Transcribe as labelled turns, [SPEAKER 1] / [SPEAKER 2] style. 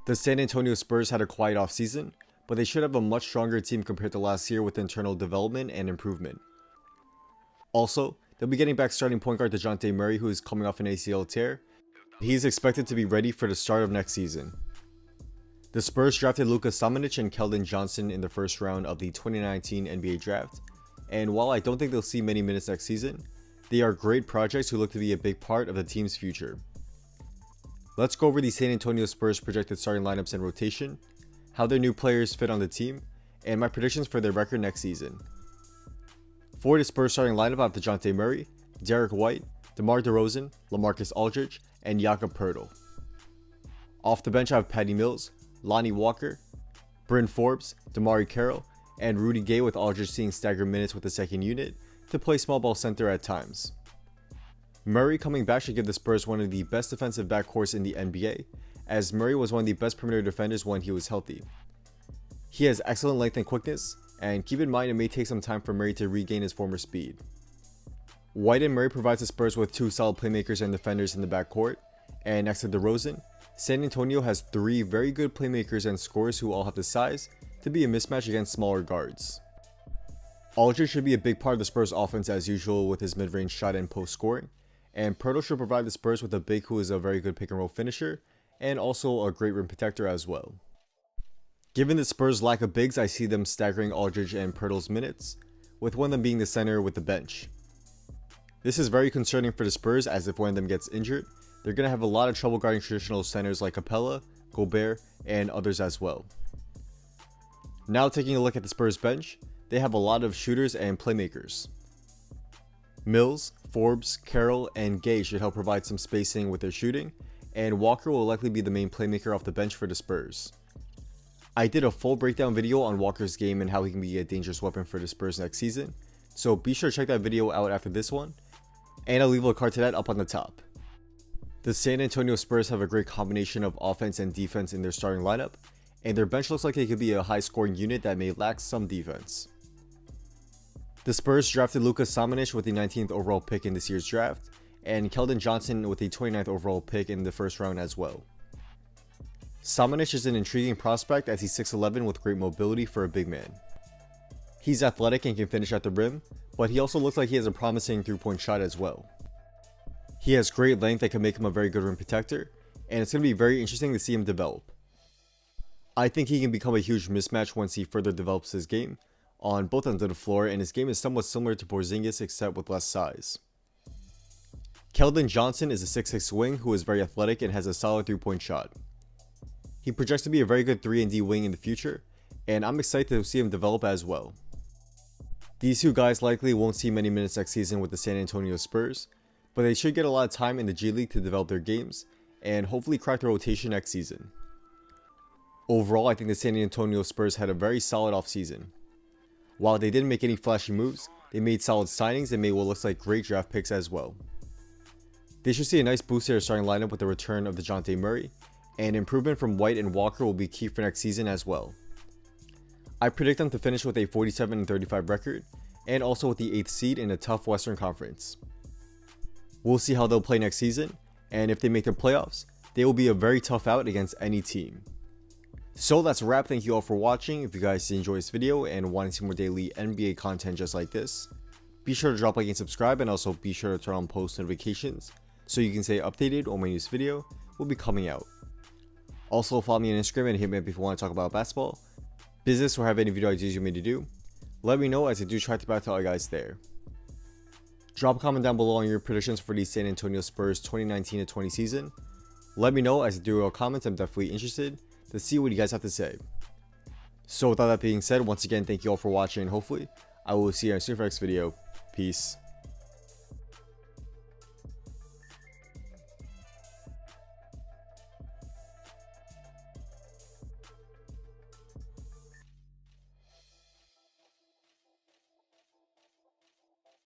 [SPEAKER 1] The San Antonio Spurs had a quiet offseason, but they should have a much stronger team compared to last year with internal development and improvement. Also, they'll be getting back starting point guard Dejounte Murray, who is coming off an ACL tear. He is expected to be ready for the start of next season. The Spurs drafted Luka Samanic and Keldon Johnson in the first round of the 2019 NBA draft, and while I don't think they'll see many minutes next season, they are great projects who look to be a big part of the team's future. Let's go over the San Antonio Spurs projected starting lineups and rotation, how their new players fit on the team, and my predictions for their record next season. For the Spurs starting lineup, I have Dejounte Murray, Derek White, DeMar DeRozan, LaMarcus Aldridge, and Jakob Poeltl. Off the bench, I have Patty Mills, Lonnie Walker, Bryn Forbes, Damari Carroll, and Rudy Gay, with Aldridge seeing staggered minutes with the second unit to play small ball center at times. Murray coming back should give the Spurs one of the best defensive backcourts in the NBA, as Murray was one of the best perimeter defenders when he was healthy. He has excellent length and quickness, and keep in mind it may take some time for Murray to regain his former speed. White and Murray provides the Spurs with two solid playmakers and defenders in the backcourt, and next to DeRozan, San Antonio has three very good playmakers and scorers who all have the size to be a mismatch against smaller guards. Aldridge should be a big part of the Spurs offense as usual with his mid-range shot and post scoring, and Poeltl should provide the Spurs with a big who is a very good pick and roll finisher and also a great rim protector as well. Given the Spurs' lack of bigs, I see them staggering Aldridge and Poeltl's minutes, with one of them being the center with the bench. This is very concerning for the Spurs, as if one of them gets injured, they're going to have a lot of trouble guarding traditional centers like Capella, Gobert, and others as well. Now taking a look at the Spurs bench, they have a lot of shooters and playmakers. Mills, Forbes, Carroll, and Gay should help provide some spacing with their shooting, and Walker will likely be the main playmaker off the bench for the Spurs. I did a full breakdown video on Walker's game and how he can be a dangerous weapon for the Spurs next season, so be sure to check that video out after this one, and I'll leave a card to that up on the top. The San Antonio Spurs have a great combination of offense and defense in their starting lineup, and their bench looks like it could be a high scoring unit that may lack some defense. The Spurs drafted Luka Samanic with the 19th overall pick in this year's draft, and Keldon Johnson with the 29th overall pick in the first round as well. Samanic is an intriguing prospect as he's 6'11 with great mobility for a big man. He's athletic and can finish at the rim, but he also looks like he has a promising 3-point shot as well. He has great length that can make him a very good rim protector, and it's going to be very interesting to see him develop. I think he can become a huge mismatch once he further develops his game on both ends of the floor, and his game is somewhat similar to Porzingis except with less size. Keldon Johnson is a 6'6 wing who is very athletic and has a solid 3-point shot. He projects to be a very good 3-and-D wing in the future, and I'm excited to see him develop as well. These two guys likely won't see many minutes next season with the San Antonio Spurs, but they should get a lot of time in the G League to develop their games and hopefully crack the rotation next season. Overall, I think the San Antonio Spurs had a very solid offseason. While they didn't make any flashy moves, they made solid signings and made what looks like great draft picks as well. They should see a nice boost to their starting lineup with the return of Dejounte Murray, and improvement from White and Walker will be key for next season as well. I predict them to finish with a 47-35 record, and also with the 8th seed in a tough Western Conference. We'll see how they'll play next season, and if they make the playoffs, they will be a very tough out against any team. So that's a wrap. Thank you all for watching. If you guys did enjoy this video and want to see more daily NBA content just like this, be sure to drop a like and subscribe, and also be sure to turn on post notifications so you can stay updated on my newest video will be coming out. Also follow me on Instagram and hit me up if you want to talk about basketball, business, or have any video ideas you want me to do. Let me know, as I do try to back to all you guys there. Drop a comment down below on your predictions for the San Antonio Spurs 2019-20 season. Let me know, as I do real comments. I'm definitely interested to see what you guys have to say. So with all that being said, once again, thank you all for watching, and hopefully I will see you soon for the next video. Peace.